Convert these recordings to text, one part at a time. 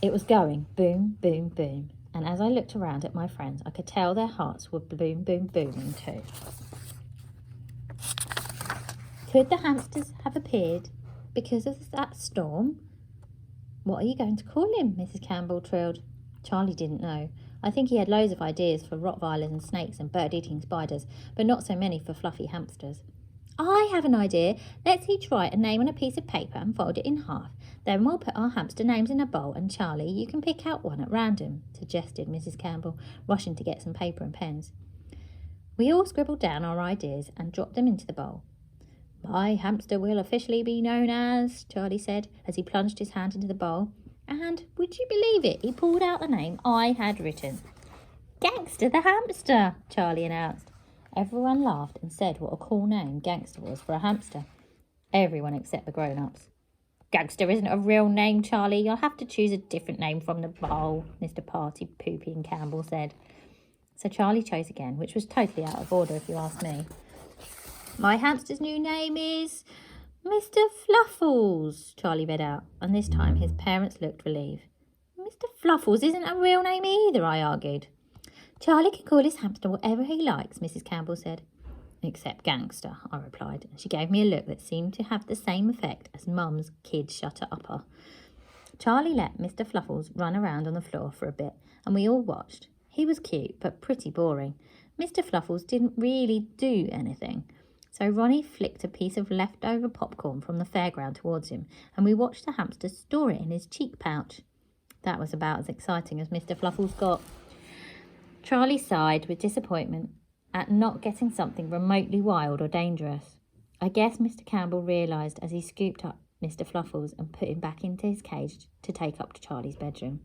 It was going boom, boom, boom. And as I looked around at my friends, I could tell their hearts were boom, boom, booming too. Could the hamsters have appeared because of that storm? What are you going to call him? Mrs. Campbell trilled. Charlie didn't know. I think he had loads of ideas for Rottweilers and snakes and bird-eating spiders, but not so many for fluffy hamsters. I have an idea. Let's each write a name on a piece of paper and fold it in half. Then we'll put our hamster names in a bowl, and Charlie, you can pick out one at random, suggested Mrs. Campbell, rushing to get some paper and pens. We all scribbled down our ideas and dropped them into the bowl. My hamster will officially be known as, Charlie said, as he plunged his hand into the bowl. And, would you believe it, he pulled out the name I had written. Gangster the hamster, Charlie announced. Everyone laughed and said what a cool name Gangster was for a hamster. Everyone except the grown-ups. Gangster isn't a real name, Charlie. You'll have to choose a different name from the bowl, Mr. Party Poopy and Campbell said. So Charlie chose again, which was totally out of order if you ask me. My hamster's new name is Mr. Fluffles, Charlie read out, and this time his parents looked relieved. Mr. Fluffles isn't a real name either, I argued. Charlie can call his hamster whatever he likes, Mrs. Campbell said. Except Gangster, I replied, and she gave me a look that seemed to have the same effect as Mum's kid shutter-upper. Charlie let Mr. Fluffles run around on the floor for a bit, and we all watched. He was cute, but pretty boring. Mr. Fluffles didn't really do anything. So Ronnie flicked a piece of leftover popcorn from the fairground towards him, and we watched the hamster store it in his cheek pouch. That was about as exciting as Mr. Fluffles got. Charlie sighed with disappointment at not getting something remotely wild or dangerous. I guess Mr. Campbell realised as he scooped up Mr. Fluffles and put him back into his cage to take up to Charlie's bedroom.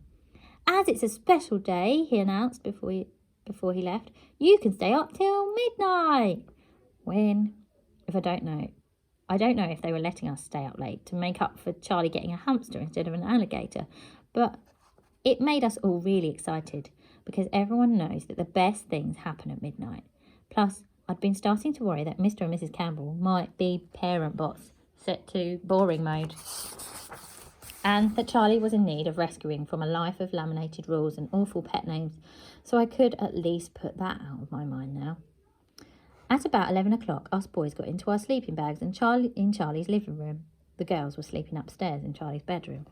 As it's a special day, he announced before he left, you can stay up till midnight. When? I don't know if they were letting us stay up late to make up for Charlie getting a hamster instead of an alligator, but it made us all really excited because everyone knows that the best things happen at midnight. Plus, I'd been starting to worry that Mr. and Mrs. Campbell might be parent bots set to boring mode, and that Charlie was in need of rescuing from a life of laminated rules and awful pet names, so I could at least put that out of my mind now. At about 11 o'clock, us boys got into our sleeping bags and in Charlie's living room. The girls were sleeping upstairs in Charlie's bedroom.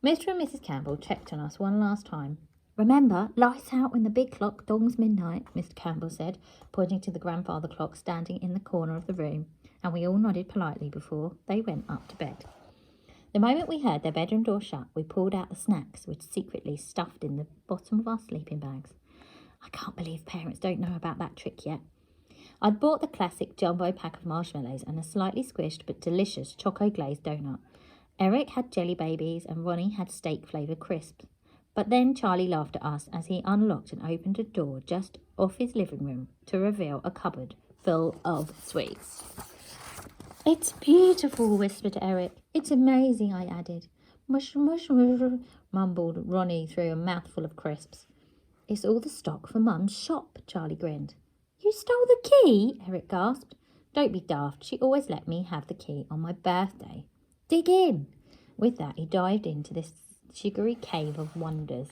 Mr. and Mrs. Campbell checked on us one last time. Remember, lights out when the big clock dongs midnight, Mr. Campbell said, pointing to the grandfather clock standing in the corner of the room, and we all nodded politely before they went up to bed. The moment we heard their bedroom door shut, we pulled out the snacks which secretly stuffed in the bottom of our sleeping bags. I can't believe parents don't know about that trick yet. I'd bought the classic jumbo pack of marshmallows and a slightly squished but delicious choco-glazed donut. Eric had jelly babies and Ronnie had steak-flavoured crisps. But then Charlie laughed at us as he unlocked and opened a door just off his living room to reveal a cupboard full of sweets. It's beautiful, whispered Eric. It's amazing, I added. Mush, mush, mush, mumbled Ronnie through a mouthful of crisps. It's all the stock for Mum's shop, Charlie grinned. You stole the key? Eric gasped. Don't be daft. She always let me have the key on my birthday. Dig in. With that, he dived into this sugary cave of wonders.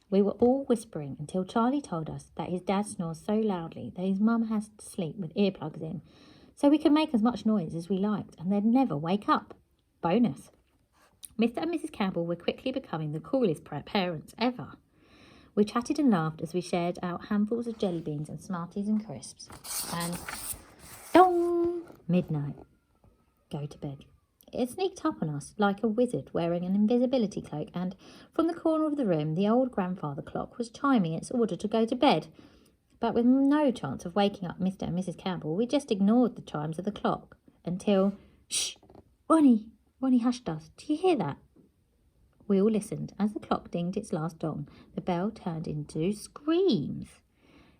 We were all whispering until Charlie told us that his dad snores so loudly that his mum has to sleep with earplugs in, so we could make as much noise as we liked and they'd never wake up. Bonus. Mr. and Mrs. Campbell were quickly becoming the coolest parents ever. We chatted and laughed as we shared out handfuls of jelly beans and Smarties and crisps. And dong! Midnight. Go to bed. It sneaked up on us like a wizard wearing an invisibility cloak, and from the corner of the room the old grandfather clock was chiming its order to go to bed. But with no chance of waking up Mr. and Mrs. Campbell, we just ignored the chimes of the clock until... Shh! Ronnie, hushed us. Do you hear that? We all listened. As the clock dinged its last dong, the bell turned into screams.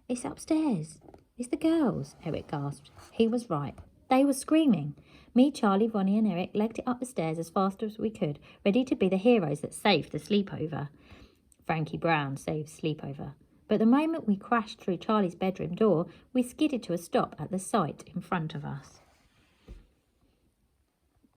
It's upstairs. It's the girls, Eric gasped. He was right. They were screaming. Me, Charlie, Ronnie and Eric legged it up the stairs as fast as we could, ready to be the heroes that saved the sleepover. Frankie Brown saved sleepover. But the moment we crashed through Charlie's bedroom door, we skidded to a stop at the sight in front of us.